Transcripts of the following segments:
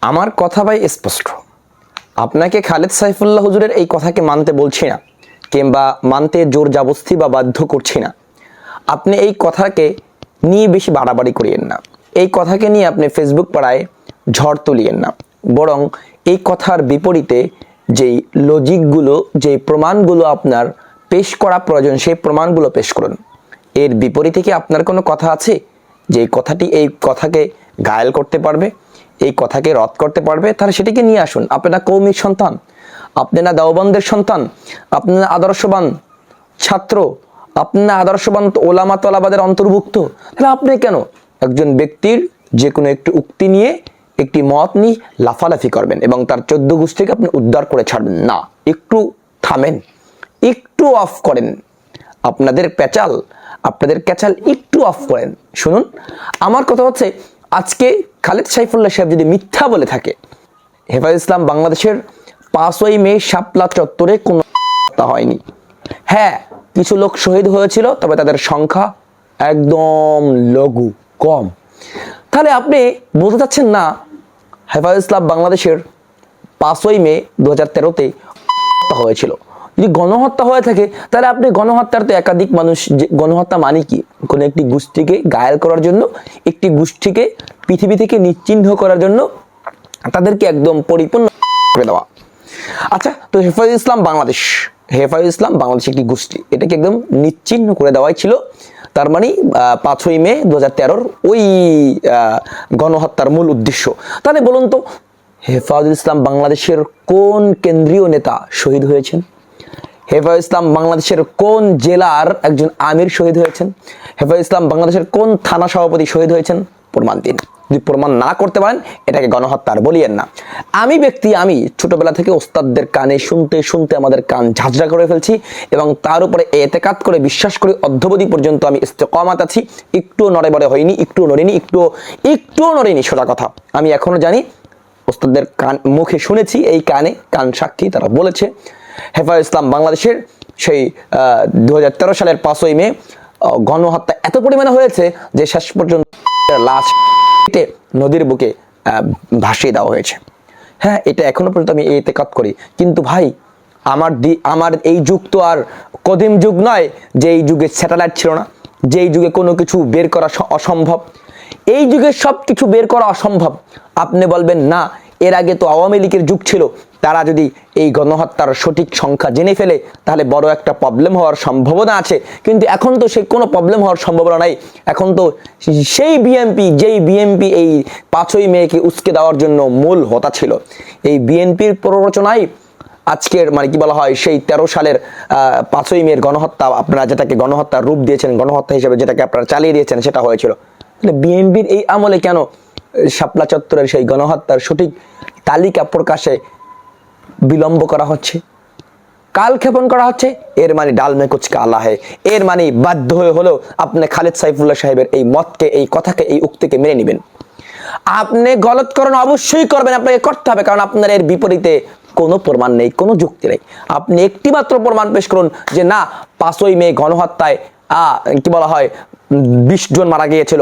আমার কথা ভাই স্পষ্ট। আপনাকে খালেদ সাইফুল্লাহ হুজুরের এই কথাকে মানতে বলছি না, কিংবা মানতে জোর জবরদস্তি বা বাধ্য করছি না। আপনি এই কথাকে নিয়ে বেশি বাড়াবাড়ি করিয়েন না, এই কথাকে নিয়ে আপনি ফেসবুক পাড়ায় ঝড় তুলিয়েন না। বরং এই কথার বিপরীতে যেই লজিকগুলো, যেই প্রমাণগুলো আপনার পেশ করা প্রয়োজন, সেই প্রমাণগুলো পেশ করুন। এর বিপরীতে কি আপনার কোনো কথা আছে যে কথাটি এই কথাকে ঘায়েল করতে পারবে, এই কথাকে রদ করতে পারবে? তাহলে সেটিকে নিয়ে আসুন। আপনারা কৌমিক সন্তান, আপনারা দেওবন্দের সন্তান, আপনারা আদর্শবান ছাত্র, আপনারা আদর্শবান ওলামা তলাবাদের অন্তর্ভুক্ত। তাহলে আপনি কেন একজন ব্যক্তির যে কোনো একটি উক্তি নিয়ে, একটি মত নিয়ে লাফালাফি করবেন এবং তার 14 গোষ্ঠীকে আপনি উদ্ধার করে ছাড়বেন? না, একটু থামেন, একটু অফ করেন আপনাদের প্যাচাল, আপনাদের ক্যাচাল একটু অফ করেন। শুনুন, আমার কথা হচ্ছে, আজকে খালেদ সাইফুল্লাহ সাহেব যদি মিথ্যা বলে থাকে, হেফাজত ইসলাম বাংলাদেশের 5ই মে শাপলা চত্বরে কোনো হত্যা হয়নি। হ্যাঁ, কিছু লোক শহীদ হয়েছিল, তবে তাদের সংখ্যা একদম লঘু, কম। তাহলে আপনি বলতে চাচ্ছেন না হেফাজত ইসলাম বাংলাদেশের 5ই মে 2013-তে হত্যা হয়েছিল? যদি গণহত্যা হয়ে থাকে, তাহলে আপনি গণহত্যার তো একাধিক মানুষ, গণহত্যা মানে কি? কোনো একটি গোষ্ঠীকে ঘায়েল করার জন্য, একটি গোষ্ঠীকে পৃথিবী থেকে নিশ্চিহ্ন করার জন্য তাদেরকে একদম পরিপূর্ণ করে দেওয়া। আচ্ছা, তো হেফাজত ইসলাম বাংলাদেশ, হেফাজত ইসলাম বাংলাদেশ একটি গোষ্ঠী, এটাকে একদম নিশ্চিহ্ন করে দেওয়াই ছিল। তার মানে 5ই মে 2013-র ওই গণহত্যার মূল উদ্দেশ্য। তাহলে বলুন তো, হেফাজত ইসলাম বাংলাদেশের কোন কেন্দ্রীয় নেতা শহীদ হয়েছেন? হেফাজত ইসলাম বাংলাদেশের কোন জেলার একজন আমির শহীদ হয়েছেন? হেফাজত ইসলাম বাংলাদেশের কোন থানা সভাপতি শহীদ হয়েছেন? প্রমাণ দিন। যদি প্রমাণ না করতে পারেন, এটাকে গণহত্যার বলিয়েন না। আমি ছোটবেলা থেকে ওস্তাদদের কানে শুনতে শুনতে আমাদের কান ঝাঁঝরা করে ফেলছি, এবং তার উপরে এতেকাদ করে বিশ্বাস করে অদ্যাবধি পর্যন্ত আমি ইস্তেকামাত আছি। একটুও নড়েবড়ে হয়নি, একটুও নড়িনি, একটুও নড়িনি। সোজা কথা, আমি এখনো জানি, ওস্তাদদের কান মুখে শুনেছি, এই কান সাক্ষী, তারা বলেছে হেফাজত ইসলাম বাংলাদেশের সেই 2013 সালের 5ই মে গণহত্যা এত পরিমাণে হয়েছে যে শেষ পর্যন্ত লাশ কেটে নদীর বুকে ভাসিয়ে দেওয়া হয়েছে। হ্যাঁ, এটা এখনো পর্যন্ত আমি এতেকাদ করি। কিন্তু ভাই, আমার এই যুগ তো আর কদিম যুগ নয়, যে এই যুগে স্যাটেলাইট ছিল না, যে এই যুগে কোনো কিছু বের করা অসম্ভব। এই যুগে সব কিছু বের করা অসম্ভব। আপনি বলবেন না, এর আগে তো আওয়ামী লীগের যুগ ছিল, তারা যদি এই গণহত্যার সঠিক সংখ্যা জেনে ফেলে, তাহলে বড় একটা প্রবলেম হওয়ার সম্ভাবনা আছে। কিন্তু এখন তো সেই কোনো প্রবলেম হওয়ার সম্ভাবনা নাই। এখন তো সেই যেই বিএনপি এই 5ই মেকে উস্কে দেওয়ার জন্য মূল হোতা ছিল, এই বিএনপির প্ররোচনায় আজকের মানে কি বলা হয়, সেই 13 সালের 5ই মের গণহত্যা, আপনারা যেটাকে গণহত্যার রূপ দিয়েছেন, গণহত্যা হিসেবে যেটাকে আপনারা চালিয়ে দিয়েছেন, সেটা হয়েছিল। তাহলে বিএনপির এই আমলে কেন শাপলা চত্বরের সেই গণহত্যার সঠিক তালিকা প্রকাশে বিলম্ব করা হচ্ছে, কালক্ষেপণ করা হচ্ছে? এর মানে ডাল মে কুচ কালা है। এর মানে বাধ্য হয়ে হলেও আপনি খালেদ সাইফুল্লাহ সাহেবের এই মতকে, এই কথাকে, এই উক্তিকে মেনে নেবেন। আপনি গলতকরণ অবশ্যই করবেন, আপনাকে করতে হবে, কারণ আপনার এর বিপরীতে কোনো প্রমাণ নেই, কোনো যুক্তি নেই। আপনি একটি মাত্র প্রমাণ পেশ করুন যে না, 5ই মে গণহত্যায় কি বলা হয়, 20 জন মারা গিয়েছিল,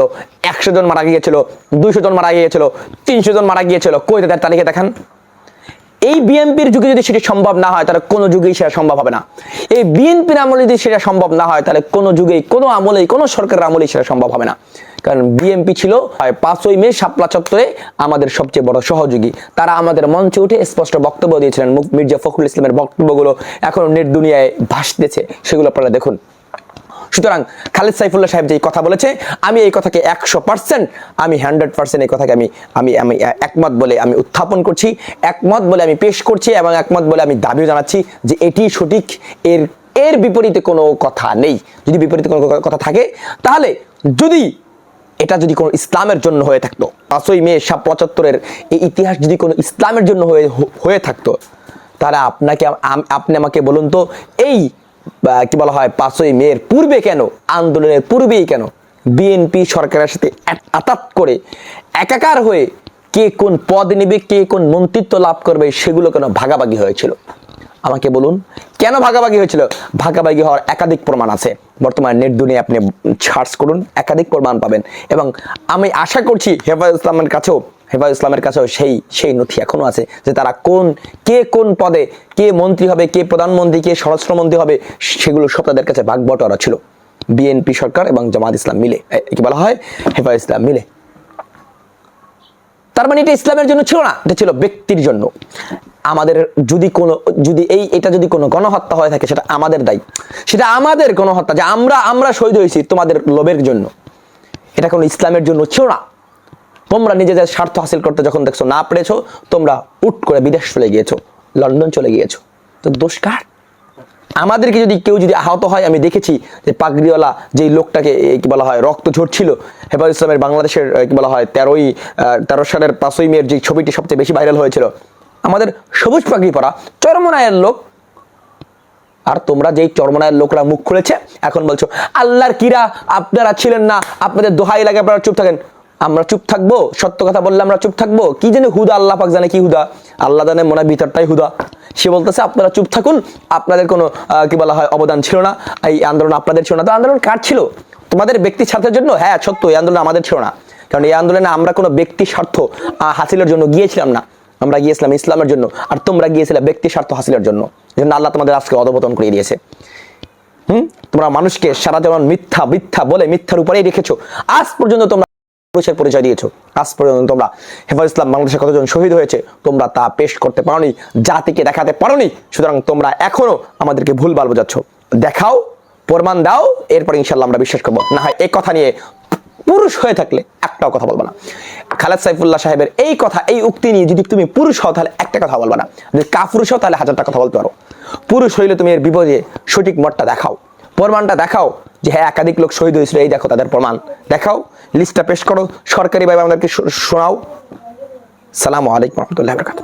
100 জন মারা গিয়েছিল, 200 জন মারা গিয়েছিল, 300 জন মারা গিয়েছিল। কই তার তালিকা দেখান। এই বিএনপির যুগে যদি সেটা সম্ভব না হয়, তাহলে কোনো যুগেই সেটা সম্ভব হবে না। এই বিএনপির আমলে যদি সেটা সম্ভব না হয়, তাহলে কোনো যুগেই, কোনো আমলেই, কোনো সরকারের আমলেই সেটা সম্ভব হবে না। কারণ বিএনপি ছিল 5ই মে শাপলা চত্বরে আমাদের সবচেয়ে বড় সহযোগী। তারা আমাদের মঞ্চে উঠে স্পষ্ট বক্তব্য দিয়েছিলেন। মির্জা ফখরুল ইসলামের বক্তব্যগুলো এখনো নেট দুনিয়ায় ভাসতেছে, সেগুলো আপনারা দেখুন। সুতরাং খালেদ সাইফুল্লাহ সাহেব যে কথা বলেছে, আমি এই কথাকে 100%, আমি 100% এই কথাকে আমি একমত বলে আমি উত্থাপন করছি, একমত বলে আমি পেশ করছি, এবং একমত বলে আমি দাবিও জানাচ্ছি যে এটি সঠিক। এর বিপরীতে কোনো কথা নেই। যদি বিপরীতে কোনো কথা থাকে, তাহলে এটা যদি কোনো ইসলামের জন্য হয়ে থাকতো, 5ই মে 75-এর এই ইতিহাস যদি কোনো ইসলামের জন্য হয়ে থাকতো, তাহলে আপনি আমাকে বলুন তো, এই কি বলা হয় 5ই মের পূর্বে কেন, আন্দোলনের পূর্বেই কেন বিএনপি সরকারের সাথে আতাত করে একাকার হয়ে কে কোন পদ নেবে, কে কোন মন্ত্রিত্ব লাভ করবে, সেগুলো কেন ভাগাভাগি হয়েছিল? আমাকে বলুন, কেন ভাগাভাগি হয়েছিল? ভাগাভাগি হওয়ার একাধিক প্রমাণ আছে। বর্তমানে নেট দুনিয়ায় আপনি সার্চ করুন, একাধিক প্রমাণ পাবেন। এবং আমি আশা করছি হেফাজত ইসলামের কাছেও হেফাজত ইসলামের কাছেও সেই নথি এখনো আছে যে তারা কে কোন পদে, কে মন্ত্রী হবে, কে প্রধানমন্ত্রী, কে স্বরাষ্ট্রমন্ত্রী হবে, সেগুলো সব তাদের কাছে ভাগ বটোয়ারা ছিল। বিএনপি সরকার এবং জামাত ইসলাম মিলে, কি বলা হয়, হেফাজত ইসলাম মিলে। তার মানে এটা ইসলামের জন্য ছিল না, এটা ছিল ব্যক্তির জন্য। আমাদের যদি এটা যদি কোনো গণহত্যা হয়ে থাকে, সেটা আমাদের দায়ী, সেটা আমাদের গণহত্যা, যে আমরা শহীদ হয়েছি তোমাদের লোভের জন্য। এটা কোনো ইসলামের জন্য ছিল না। তোমরা নিজেদের স্বার্থ হাসিল করতে যখন দেখছো না পেরেছো, তোমরা উট করে বিদেশ চলে গিয়েছো, লন্ডন চলে গিয়েছো। তো দোষ কার? আমাদেরকে কেউ যদি আহত হয়, আমি দেখেছি যে পাগড়িওয়ালা যেই লোকটাকে কি বলা হয় রক্ত ঝরছিল, হেফাজত ইসলামের বাংলাদেশের কি বলা হয় 13 সালের 5ই মের যে ছবিটি সবচেয়ে বেশি ভাইরাল হয়েছিল, আমাদের সবুজ পাগড়ি পরা চরমনায়ের লোক। আর তোমরা যেই চরমনায়ের লোকরা মুখ খুলেছে, এখন বলছো আল্লাহর কিরা আপনারা ছিলেন না, আপনাদের দোহাই লাগে আপনারা চুপ থাকেন। আমরা চুপ থাকবো? সত্য কথা বললে আমরা চুপ থাকবো? কি জানে হুদা, আল্লাহ পাক জানে কি হুদা, আল্লাহ জানে মনে হয় ভিতরটাই হুদা। সে বলতেছে আপনারা চুপ থাকুন, আপনাদের কোনো কি বলা হয় অবদান ছিল না, এই আন্দোলন আপনাদের ছিল না। তো আন্দোলন কার ছিল? তোমাদের ব্যক্তি স্বার্থের জন্য? হ্যাঁ সত্য, এই আন্দোলন আমাদের ছিল না, কারণ এই আন্দোলনে আমরা কোনো ব্যক্তি স্বার্থ হাসিলের জন্য গিয়েছিলাম না, আমরা গিয়েছিলাম ইসলামের জন্য, আর তোমরা গিয়েছিলে ব্যক্তি স্বার্থ হাসিলের জন্য। এই জন্য আল্লাহ তোমাদের আজকে অধপতন করে দিয়েছে। তোমরা মানুষকে সারা জীবন মিথ্যা বলে মিথ্যার উপরেই রেখেছো। আজ পর্যন্ত তোমরা পুরুষের পরিচয় দিয়েছো, আজ পর্যন্ত তোমরা হেফাজত ইসলাম বাংলাদেশে কতজন শহীদ হয়েছে তোমরা তা পেশ করতে পারোনি, জাতিকে দেখাতে পারোনি। সুতরাং তোমরা এখনো আমাদেরকে ভুলভাল বোঝাচ্ছ। দেখাও, প্রমাণ দাও, এরপর ইনশাল্লাহ আমরা বিশ্বাস করবো। না হয় এই কথা নিয়ে পুরুষ হয়ে থাকলে একটাও কথা বলবো না। খালেদ সাইফুল্লাহ সাহেবের এই কথা, এই উক্তি নিয়ে যদি তুমি পুরুষ হও তাহলে একটা কথা বলবো না, যদি কাপুরুষ হও তাহলে 1000টা কথা বলতে পারো। পুরুষ হইলে তুমি এর বিপদে সঠিক মতটা দেখাও, প্রমাণটা দেখাও যে হ্যাঁ একাধিক লোক শহীদ হয়েছিল, এই দেখো তাদের প্রমাণ দেখাও, লিস্টটা পেশ করো, সরকারিভাবে আমাদেরকে শোনাও। সালামু আলাইকুম রহমতুল্লাহ বরকাতুহু।